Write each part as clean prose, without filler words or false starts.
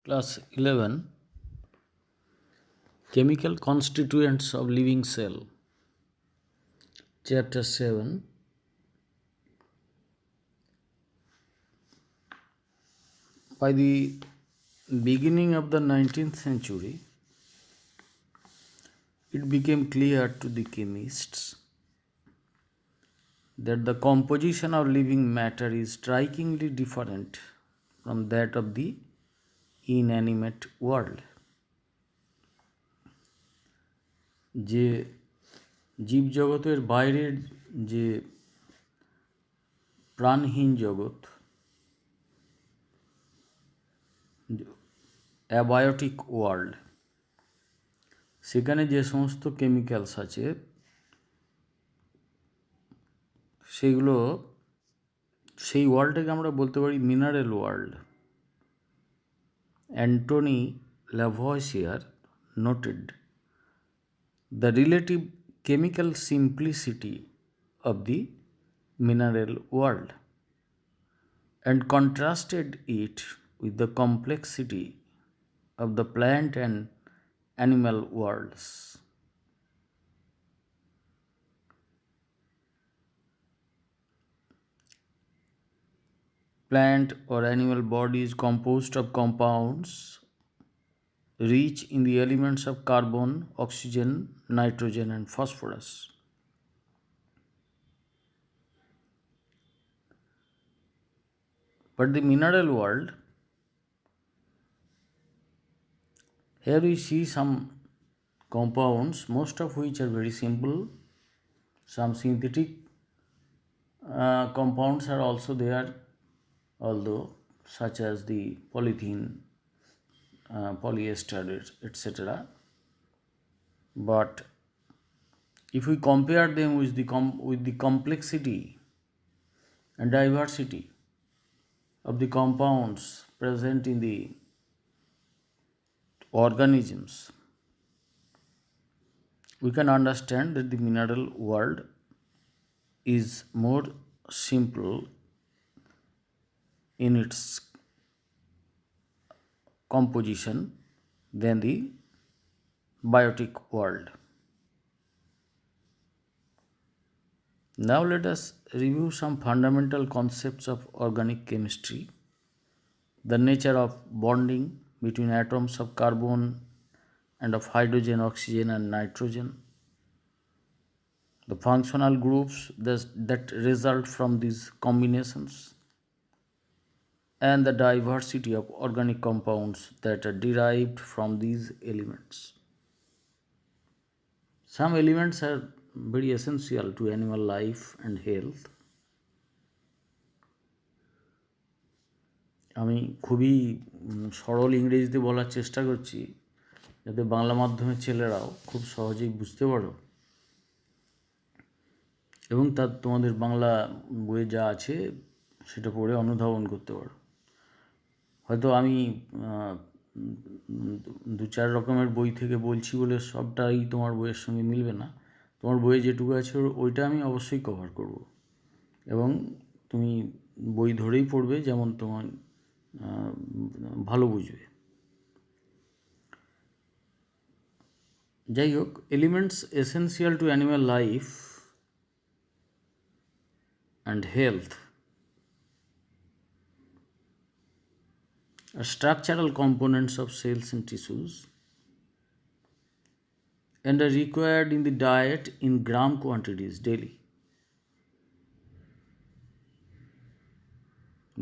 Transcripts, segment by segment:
Class 11 Chemical Constituents of Living Cell. Chapter 7. By the beginning of the 19th century, it became clear to the chemists that the composition of living matter is strikingly different from that of the inanimate world. যে জীবজগতের বাইরের যে প্রাণহীন জগৎ, abiotic world, সেখানে যে সমস্ত chemicals আছে সেইগুলো সেই ওয়ার্ল্ডটাকে আমরা বলতে পারি mineral world. Antoine Lavoisier noted the relative chemical simplicity of the mineral world and contrasted it with the complexity of the plant and animal worlds. Plant or animal bodies composed of compounds rich in the elements of carbon, oxygen, nitrogen, and phosphorus. But the mineral world, here we see some compounds, most of which are very simple. Some synthetic compounds are also there, although such as the polythene, polyester, etc. But if we compare them with the complexity and diversity of the compounds present in the organisms, we can understand that the mineral world is more simple in its composition than the biotic world. Now let us review some fundamental concepts of organic chemistry. The nature of bonding between atoms of carbon and of hydrogen, oxygen, and nitrogen. The functional groups that result from these combinations, and the diversity of organic compounds that are derived from these elements. Some elements are very essential to animal life and health. আমি খুবই সরল ইংরেজিতে বলার চেষ্টা করছি যাতে বাংলা মাধ্যমের ছেলেরাও খুব সহজেই বুঝতে পারো এবং তার তোমাদের বাংলা বইয়ে যা আছে সেটা পড়ে অনুধাবন করতে পারো. হয়তো আমি দু চার রকমের বই থেকে বলছি বলে সবটাই তোমার বইয়ের সঙ্গে মিলবে না. তোমার বইয়ে যেটুকু আছে ওইটা আমি অবশ্যই কভার করব এবং তুমি বই ধরেই পড়বে যেমন তোমার ভালো বুঝবে. যাই হোক, elements essential to animal life and health are structural components of cells and tissues and are required in the diet in gram quantities daily.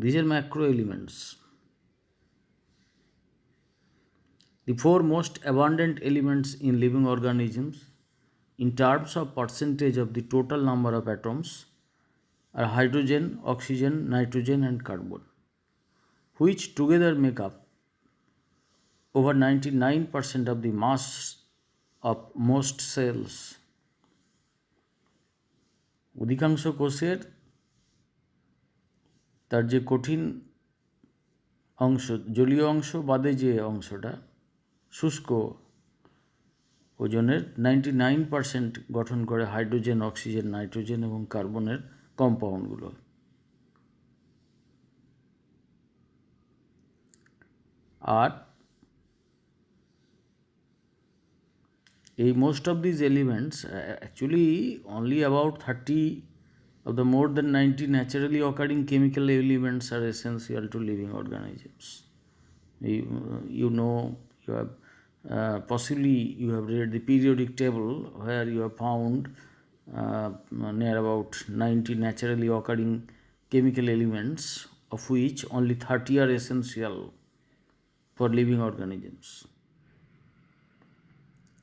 These are macro elements. The four most abundant elements in living organisms in terms of percentage of the total number of atoms are hydrogen, oxygen, nitrogen, and carbon, which together make up over 99% of the mass of most cells. অধিকাংশ কোষের তার যে কঠিন অংশ, জলীয় অংশ বাদে যে অংশটা শুষ্ক ওজনের 99% গঠন করে হাইড্রোজেন, অক্সিজেন, নাইট্রোজেন এবং কার্বনের কম্পাউন্ডগুলো. আর Most of these elements, actually only about 30 of the more than 90 naturally occurring chemical elements are essential to living organisms. You know, you have possibly you have read the periodic table where you have found near about 90 naturally occurring chemical elements, of which only 30 are essential for living organisms.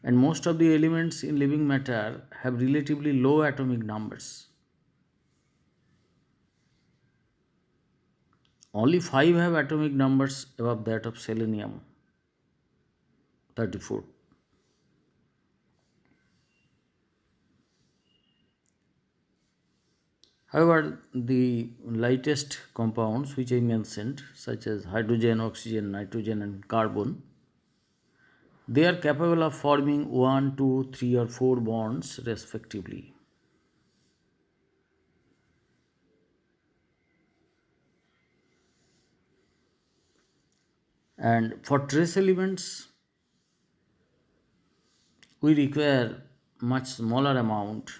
And most of the elements in living matter have relatively low atomic numbers. Only 5 have atomic numbers above that of selenium 34. However, the lightest compounds which I mentioned, such as hydrogen, oxygen, nitrogen, and carbon, they are capable of forming 1, 2, 3, or 4 bonds respectively. And for trace elements, we require much smaller amount.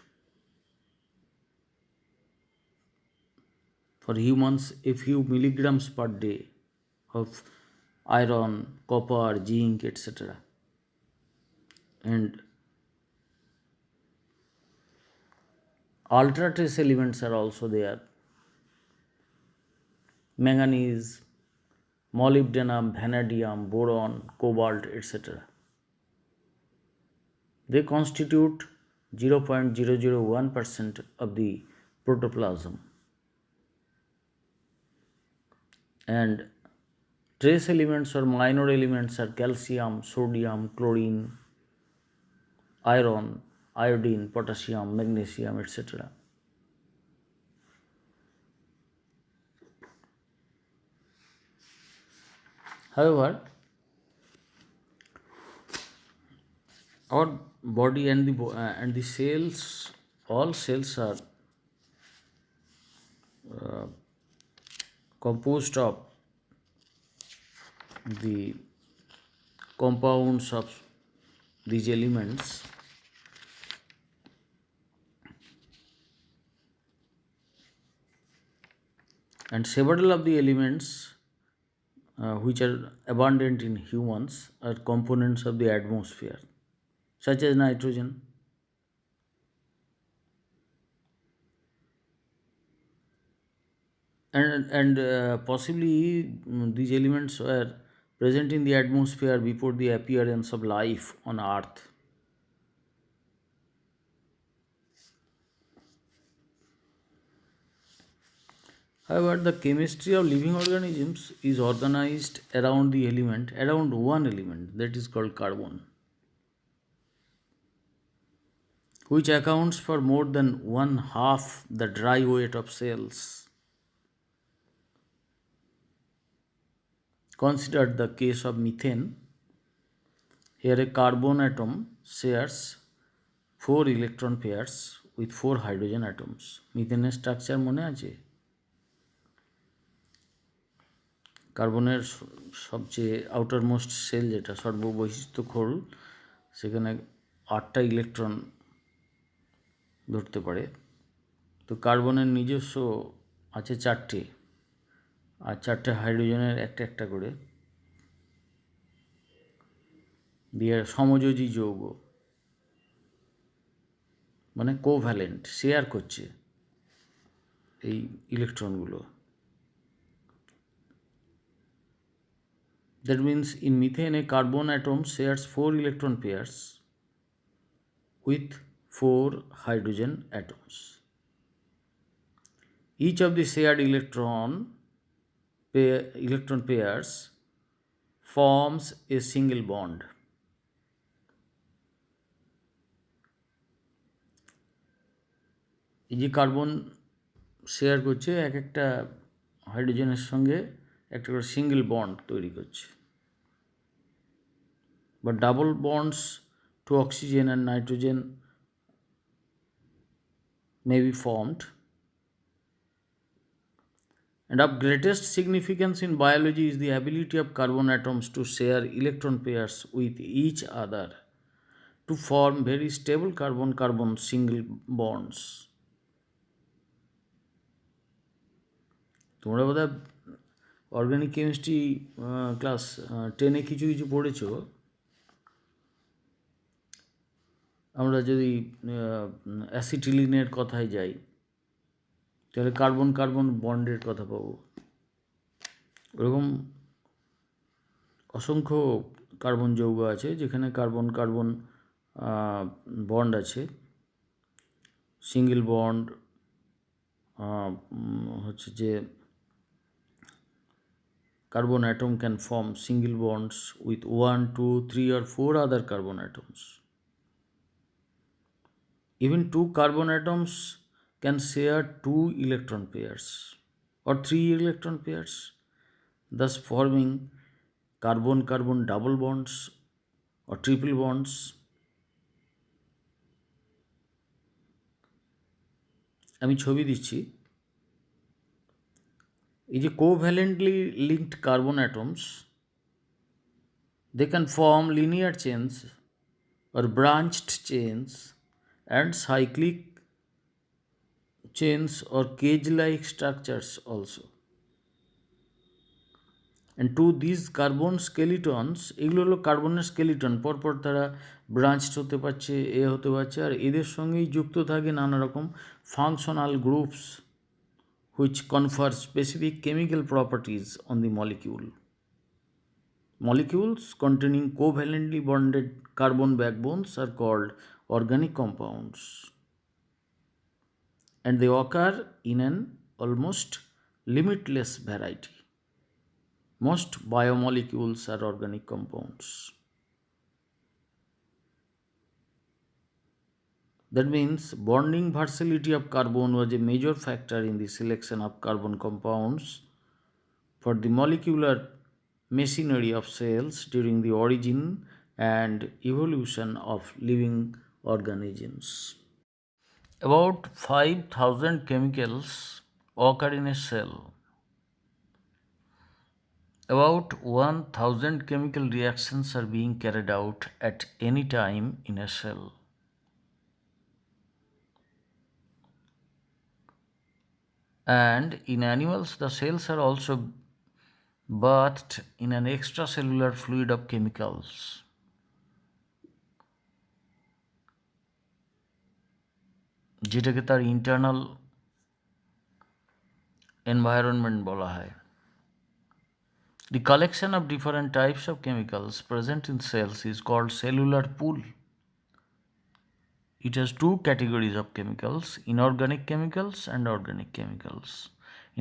For humans, a few milligrams per day of iron, copper, zinc, etc. And ultra trace elements are also there: manganese, molybdenum, vanadium, boron, cobalt, etc. They constitute 0.001% of the protoplasm. And trace elements or minor elements are calcium, sodium, chlorine, iron, iodine, potassium, magnesium, etc. However, our body and the cells, all cells are composed of the compounds of these elements, and several of the elements which are abundant in humans are components of the atmosphere, such as nitrogen. And possibly these elements were present in the atmosphere before the appearance of life on Earth. However, the chemistry of living organisms is organized around one element, that is called carbon, which accounts for more than one half the dry weight of cells. Consider the case of methane. Here a carbon atom shares 4 electron pairs with 4 hydrogen atoms. মিথেনের structure মনে আছে? কার্বনের সবচেয়ে outermost sell, যেটা সর্ববৈশিষ্ট্য খোল, সেখানে 8টা electron ধরতে পারে। তো কার্বনের নিজস্ব আছে 4টে, আর 4টে হাইড্রোজেনের একটা একটা করে দিয়ে সমযোজী যৌগ, মানে কোভ্যালেন্ট, শেয়ার করছে এই ইলেকট্রনগুলো। That means in methane a carbon atom shares 4 electron pairs with 4 hydrogen atoms. Each of the shared electron pairs forms a single bond. এই যে কার্বন শেয়ার করছে এক একটা হাইড্রোজেনের সঙ্গে একটা করে সিঙ্গেল বন্ড তৈরি করছে। But double bonds to oxygen and nitrogen may be formed. And of greatest significance in biology is the ability of carbon atoms to share electron pairs with each other to to form very stable carbon-carbon single bonds. তোমরা বোধহয় organic chemistry class 10-এ কিছু কিছু পড়েছো। আমরা যদি অ্যাসিটিলিনের কথায় যাই তাহলে কার্বন কার্বন বন্ডের কথা পাবো। ওরকম অসংখ্য কার্বন যৌগ আছে যেখানে কার্বন কার্বন বন্ড আছে, সিঙ্গেল বন্ড হচ্ছে যে carbon atom can form single bonds with 1, 2, 3 or 4 other carbon atoms. Even two carbon atoms can share 2 electron pairs or 3 electron pairs, thus forming carbon-carbon double bonds or triple bonds. আমি ছবি দিচ্ছি। এই যে covalently linked carbon atoms, they can form linear chains or branched chains and cyclic chains or cage-like structures also. And to these carbon skeletons, এগুলো হলো কার্বনের skeleton, পরপর তারা ব্রাঞ্চড হতে পারছে, হতে পারছে, আর এদের সঙ্গেই যুক্ত থাকে নানা রকম functional groups which confer specific chemical properties on the molecule. Molecules containing covalently bonded carbon backbones are called organic compounds, and they occur in an almost limitless variety. Most biomolecules are organic compounds. That means bonding versatility of carbon was a major factor in the selection of carbon compounds for the molecular machinery of cells during the origin and evolution of living organisms. About 5,000 chemicals occur in a cell. About 1,000 chemical reactions are being carried out at any time in a cell. And in animals, the cells are also bathed in an extracellular fluid of chemicals. যেটাকে তার internal environment বলা হয়। The collection of different types of chemicals present in cells is called cellular pool. It has two categories of chemicals: inorganic chemicals and organic chemicals.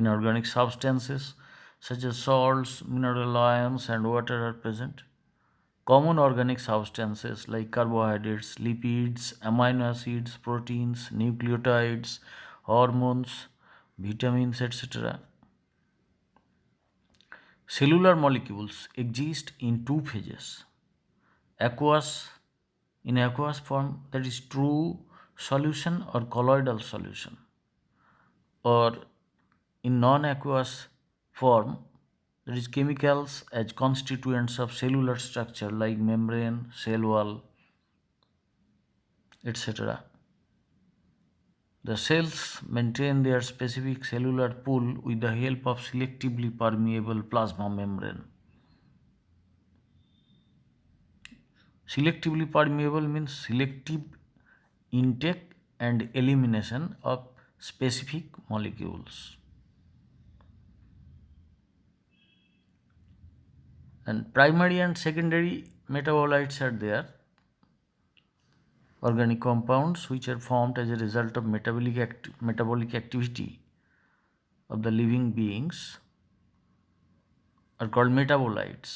Inorganic substances such as salts, mineral ions, and water are present. Common organic substances like carbohydrates, lipids, amino acids, proteins, nucleotides, hormones, vitamins, etc. Cellular molecules exist in two phases: in aqueous form, that is true solution or colloidal solution, or in non-aqueous form, that is chemicals as constituents of cellular structure like membrane, cell wall, etc. The cells maintain their specific cellular pool with the help of selectively permeable plasma membrane. Selectively permeable means selective intake and elimination of specific molecules. And primary and secondary metabolites are there. Organic compounds which are formed as a result of metabolic activity of the living beings are called metabolites.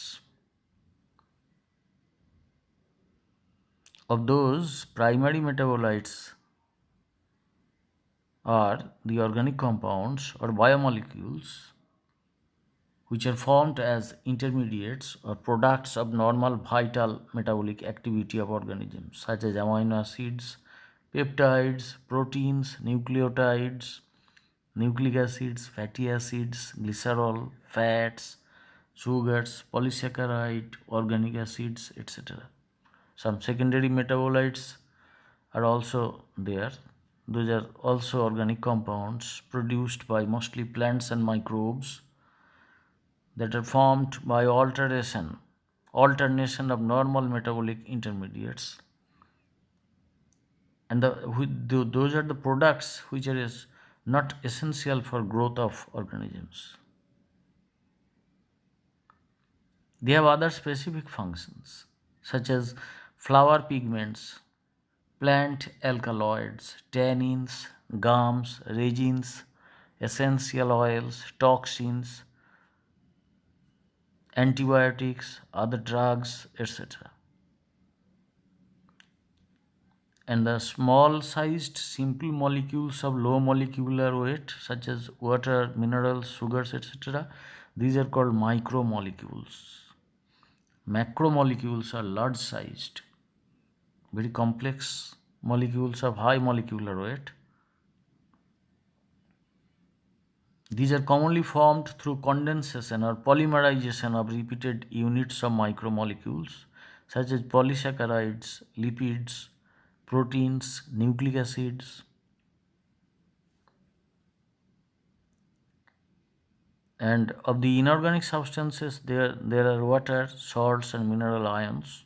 Of those, primary metabolites are the organic compounds or biomolecules which are formed as intermediates or products of normal vital metabolic activity of organisms, such as amino acids, peptides, proteins, nucleotides, nucleic acids, fatty acids, glycerol, fats, sugars, polysaccharide, organic acids, etc. Some secondary metabolites are also there. Those are also organic compounds produced by mostly plants and microbes that are formed by alternation of normal metabolic intermediates, and those are the products which are not essential for growth of organisms. They have other specific functions such as flower pigments, plant alkaloids, tannins, gums, resins, essential oils, toxins, antibiotics, other drugs, etc. And the small sized simple molecules of low molecular weight such as water, minerals, sugars, etc., these are called micromolecules. Macromolecules are large sized, very complex molecules of high molecular weight. These are commonly formed through condensation or polymerization of repeated units of micromolecules such as polysaccharides, lipids, proteins, nucleic acids. And of the inorganic substances, there are water, salts, and mineral ions.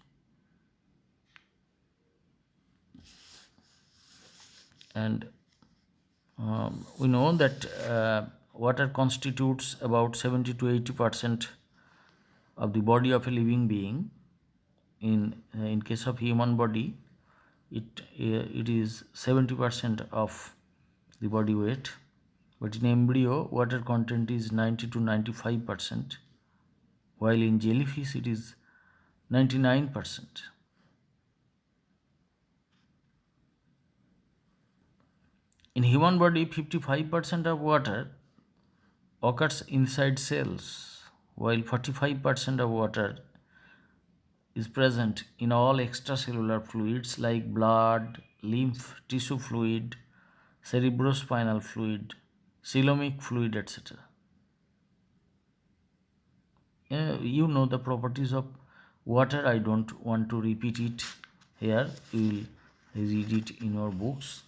And we know that water constitutes about 70 to 80% of the body of a living being. In case of human body, it is 70% of the body weight, but in embryo water content is 90 to 95%, while in jellyfish it is 99%. In human body, 55% of water occurs inside cells, while 45% of water is present in all extracellular fluids like blood, lymph, tissue fluid, cerebrospinal fluid, coelomic fluid, etc. You know the properties of water. I don't want to repeat it here. You will read it in your books.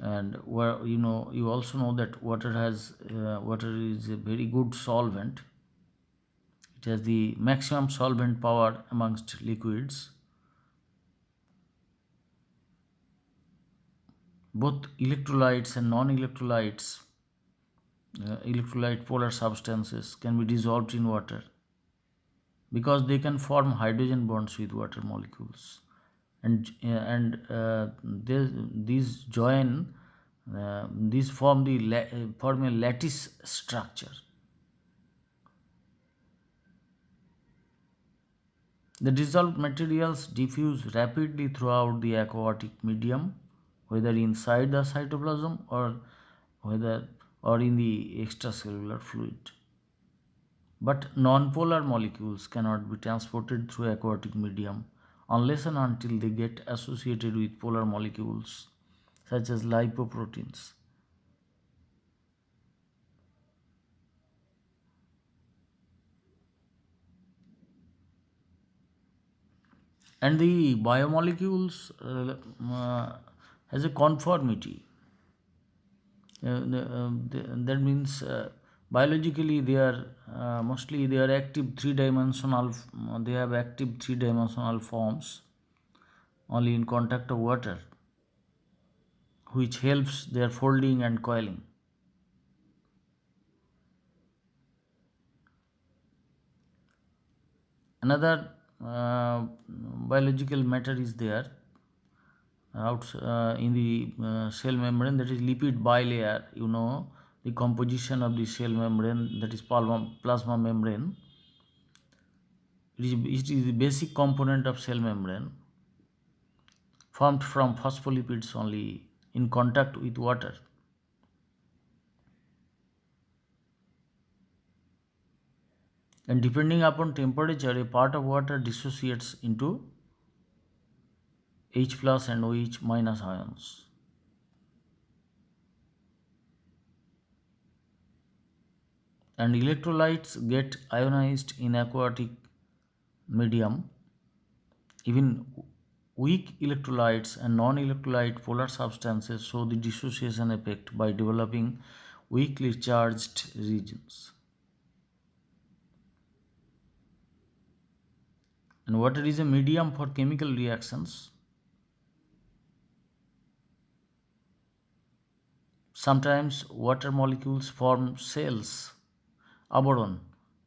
And where you also know that water is a very good solvent. It has the maximum solvent power amongst liquids. Both electrolytes and non-electrolytes, electrolyte polar substances, can be dissolved in water because they can form hydrogen bonds with water molecules, and these join. These form form a lattice structure. The dissolved materials diffuse rapidly throughout the aquatic medium, whether inside the cytoplasm or in the extracellular fluid. But nonpolar molecules cannot be transported through aquatic medium unless and until they get associated with polar molecules such as lipoproteins. And the biomolecules has a conformity. That means biologically they are mostly they are active three-dimensional. They have active three-dimensional forms only in contact of water, which helps their folding and coiling. Another biological matter is there in the cell membrane, that is lipid bilayer. You know the composition of the cell membrane, that is plasma membrane. It is the basic component of cell membrane, formed from phospholipids only in contact with water. And depending upon temperature, a part of water dissociates into H plus and OH minus ions. and electrolytes get ionized in aquatic medium. Even weak electrolytes and non-electrolyte polar substances show the dissociation effect by developing weakly charged regions. And water is a medium for chemical reactions. Sometimes water molecules form cells, aboron,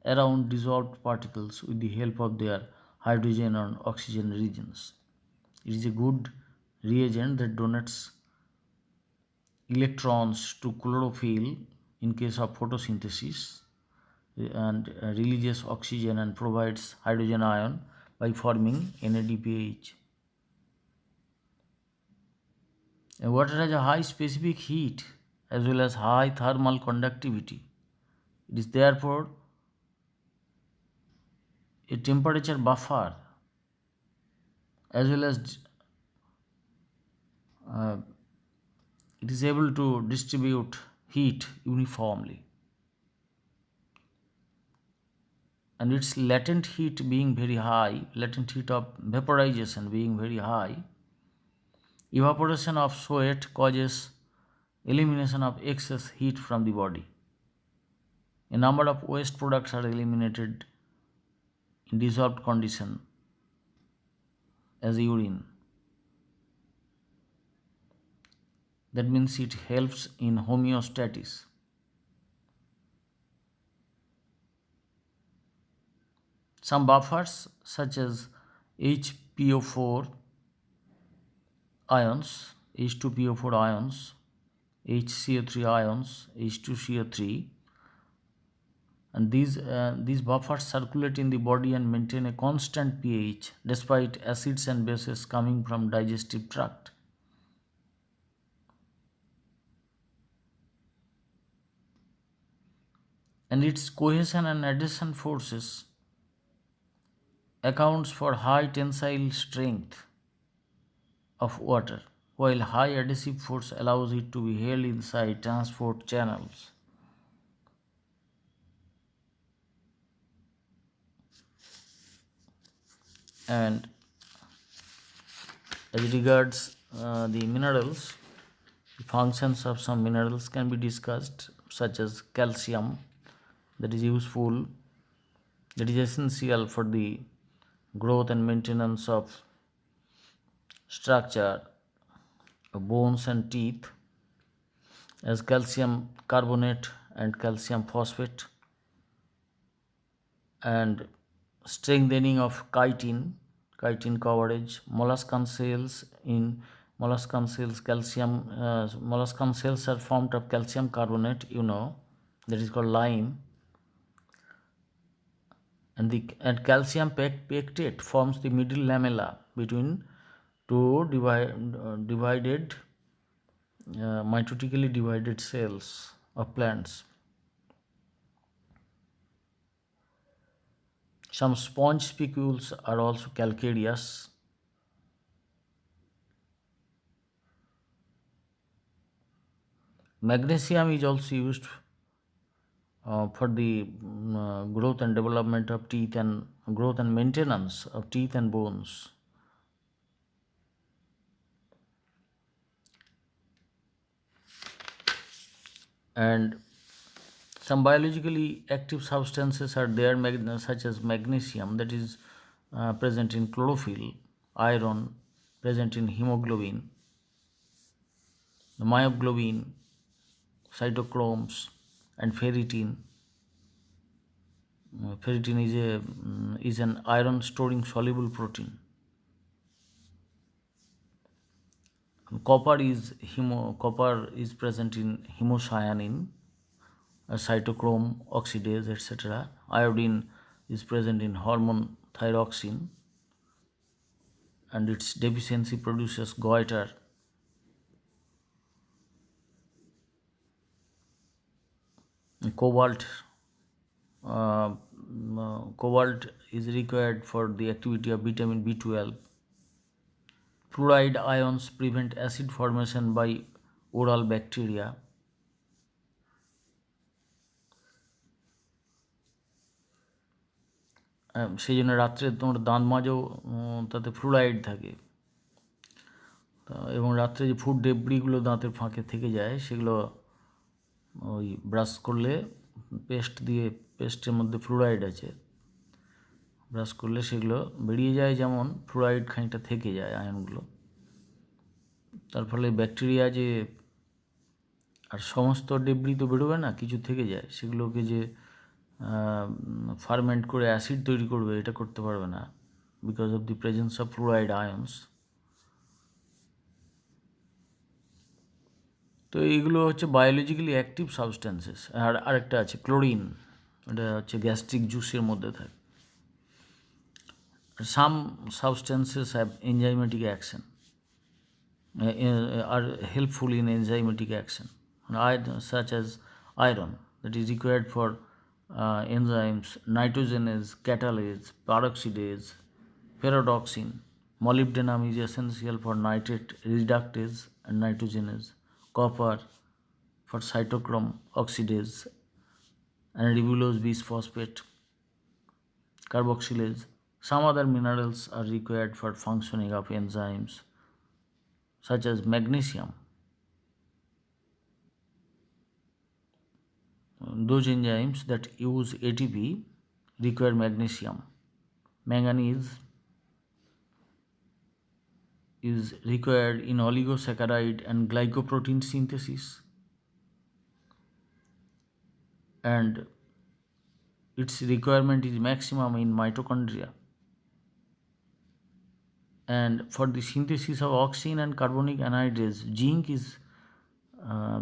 around dissolved particles with the help of their hydrogen and oxygen regions. It is a good reagent that donates electrons to chlorophyll in case of photosynthesis and releases oxygen and provides hydrogen ion by forming NADPH. And water has a high specific heat as well as high thermal conductivity. It is therefore a temperature buffer as well as uh, it is able to distribute heat uniformly. And its latent heat being very high, latent heat of vaporization being very high, evaporation of sweat causes elimination of excess heat from the body. A number of waste products are eliminated in dissolved condition as urine. That means it helps in homeostasis. Some buffers such as HPO4 ions, H2PO4 ions, HCO3 ions, H2CO3, and these buffers circulate in the body and maintain a constant pH despite acids and bases coming from digestive tract. And its cohesion and adhesion forces accounts for high tensile strength of water, while high adhesive force allows it to be held inside transport channels. And as regards the minerals, the functions of some minerals can be discussed, such as calcium, that is useful, that is essential for the growth and maintenance of structure of bones and teeth, as calcium carbonate and calcium phosphate, and strengthening of chitin coverage, molluscan cells. In molluscan cells, molluscan cells are formed of calcium carbonate, that is called lime, and calcium pectate forms the middle lamella between two divided mitotically divided cells of plants. Some sponge spicules are also calcareous. Magnesium is also used for the growth and development of teeth and growth and maintenance of teeth and bones. And some biologically active substances are there, such as magnesium, that is present in chlorophyll, iron present in hemoglobin, the myoglobin, cytochromes, and ferritin. Ferritin is an iron storing soluble protein. Copper is present in hemocyanin, cytochrome oxidase, etc. Iodine is present in hormone thyroxine, and its deficiency produces goiter. Cobalt cobalt is required for the activity of vitamin B12. Fluoride ions prevent acid formation by oral bacteria. সেই জন্য রাত্রে তোমার দাঁত মাজো তাতে fluoride থাকে, এবং রাত্রে যে ফুড ডেব্রিগুলো দাঁতের ফাঁকে থেকে যায় সেগুলো ওই ব্রাশ করলে পেস্টের মধ্যে ফ্লুরাইড আছে, ব্রাশ করলে সেগুলো বেরিয়ে যায়, যেমন ফ্লুরাইড খানিকটা থেকে যায় আয়নগুলো, তার ফলে ব্যাকটেরিয়া যে আর সমস্ত ডেব্রি তো বেরোবে না, কিছু থেকে যায়, সেগুলোকে যে ফার্মেন্ট করে অ্যাসিড তৈরি করবে এটা করতে পারবে না, because of the presence of fluoride ions. তো এইগুলো হচ্ছে বায়োলজিক্যালি অ্যাক্টিভ সাবস্টেন্সেস। আর আরেকটা আছে ক্লোরিন, এটা হচ্ছে গ্যাস্ট্রিক জুসের মধ্যে থাকে। Some substances have enzymatic action, are helpful in enzymatic action, such as iron that is required for enzymes, nitrogenase, catalase, peroxidase, pyridoxine. Molybdenum is essential for nitrate reductase and nitrogenase. Copper for cytochrome oxidase and ribulose bisphosphate, carboxylase. Some other minerals are required for functioning of enzymes such as magnesium. Those enzymes that use ATP require magnesium. Manganese is required in oligosaccharide and glycoprotein synthesis, and its requirement is maximum in mitochondria. And for the synthesis of oxygen and carbonic anhydrase, zinc is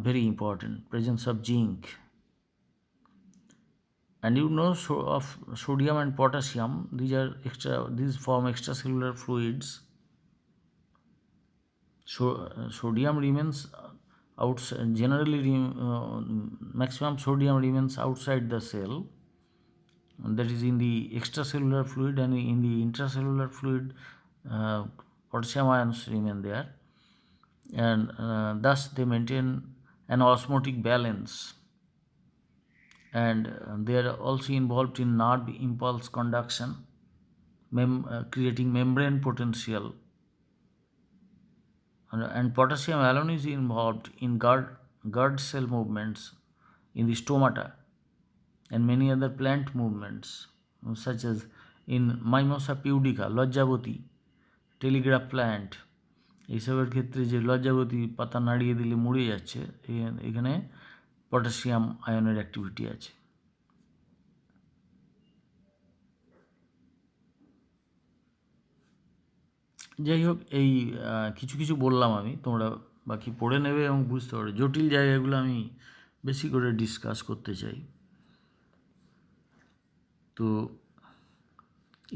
very important, presence of zinc. And of sodium and potassium, these form extracellular fluids. Sodium remains outside, maximum sodium remains outside the cell, and that is in the extracellular fluid, and in the intracellular fluid potassium ions remain there, and thus they maintain an osmotic balance, and they are also involved in nerve impulse conduction, creating membrane potential, and potassium alone is involved in guard cell movements in the stomata and many other plant movements, such as in Mimosa pudica, লজ্জাবতী, telegraph plant, এইসবের ক্ষেত্রে যে লজ্জাবতী পাতা নাড়িয়ে দিলে মরে যাচ্ছে, এখানে পটাশিয়াম আয়নের অ্যাক্টিভিটি আছে। যাই হোক, এই কিছু কিছু বললাম আমি, তোমরা বাকি পড়ে নেবে এবং বুঝতে পারবে। জটিল জায়গাগুলো আমি বেশি করে ডিসকাস করতে চাই। তো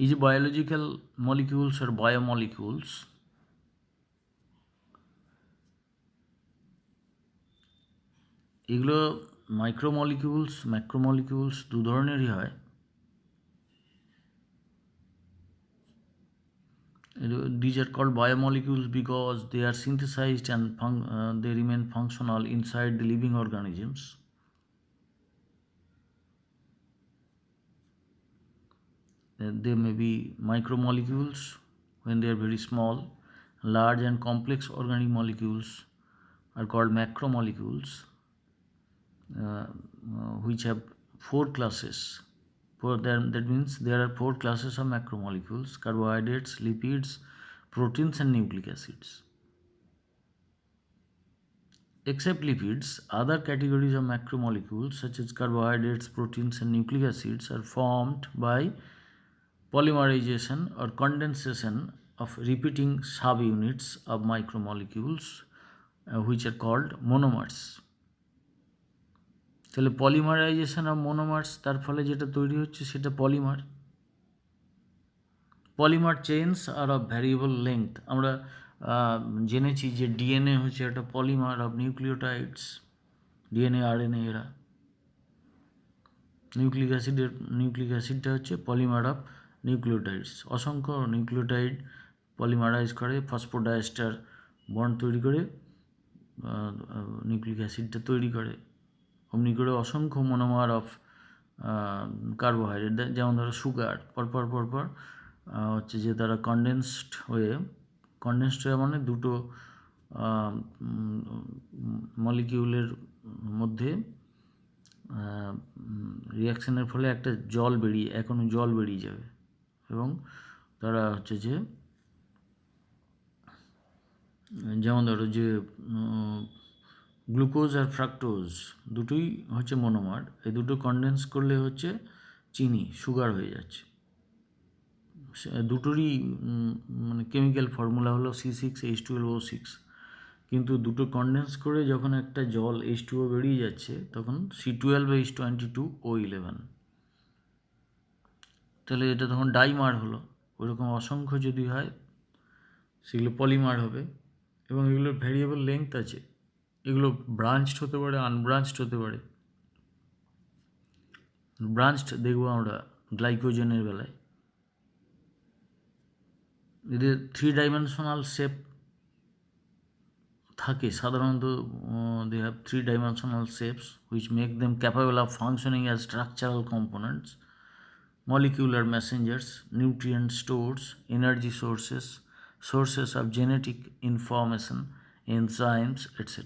এই যে বায়োলজিক্যাল মলিকিউলস আর বায়োমলিকিউলস, এগুলো মাইক্রোমলিকিউলস, ম্যাক্রোমলিকিউলস দু ধরনেরই হয়। These are called biomolecules because they are synthesized and they remain functional inside the living organisms. They may be micromolecules when they are very small. Large and complex organic molecules are called macromolecules, which have 4 classes. That means there are 4 classes of macromolecules: carbohydrates, lipids, proteins, and nucleic acids. Except lipids, other categories of macromolecules such as carbohydrates, proteins, and nucleic acids are formed by polymerization or condensation of repeating subunits of micromolecules, which are called monomers. তাহলে polymerisation of monomers, তার ফলে যেটা তৈরি হচ্ছে সেটা polymer. Polymer chains are of variable length. আমরা জেনেছি যে ডিএনএ হচ্ছে একটা polymer of nucleotides, DNA RNA এরা। নিউক্লিক অ্যাসিডটা হচ্ছে পলিমার অফ নিউক্লিওটাইডস। অসংখ্য নিউক্লিওটাইড পলিমারাইজ করে, ফসফোডাইস্টার বন্ড তৈরি করে নিউক্লিক অ্যাসিডটা তৈরি করে। অমনি করে অসংখ্য মনোমার অফ কার্বোহাইড্রেট, যেমন ধরো সুগার, পরপর পরপর হচ্ছে যে তারা কনডেন্সড হয়ে মানে দুটো মলিকিউলের মধ্যে রিয়াকশানের ফলে একটা জল বেরিয়ে যাবে, এবং তারা হচ্ছে যে যেমন ধরো যে গ্লুকোজ আর ফ্রাক্টোজ দুটোই হচ্ছে মনোমার, এই দুটো কনডেন্স করলে হচ্ছে চিনি, সুগার হয়ে যাচ্ছে। দুটোরই মানে কেমিক্যাল ফর্মুলা হলো C6H12O6, কিন্তু দুটো কনডেন্স করে যখন একটা জল H2O বেরিয়ে যাচ্ছে তখন C12H22O11, তাহলে এটা তখন ডাইমার হলো। ওইরকম অসংখ্য যদি হয় সেগুলো পলিমার হবে, এবং এগুলোর ভ্যারিয়েবল লেংথ আছে, এগুলো ব্রাঞ্চড হতে পারে, আনব্রাঞ্চড হতে পারে। ব্রাঞ্চড দেখবো আমরা গ্লাইকোজেনের বেলায়, এদের 3 ডাইমেনশনাল শেপ থাকে সাধারণত। They have 3 dimensional shapes which make them capable of functioning as structural components, molecular messengers, nutrient stores, energy sources, sources of genetic information, enzymes, etc.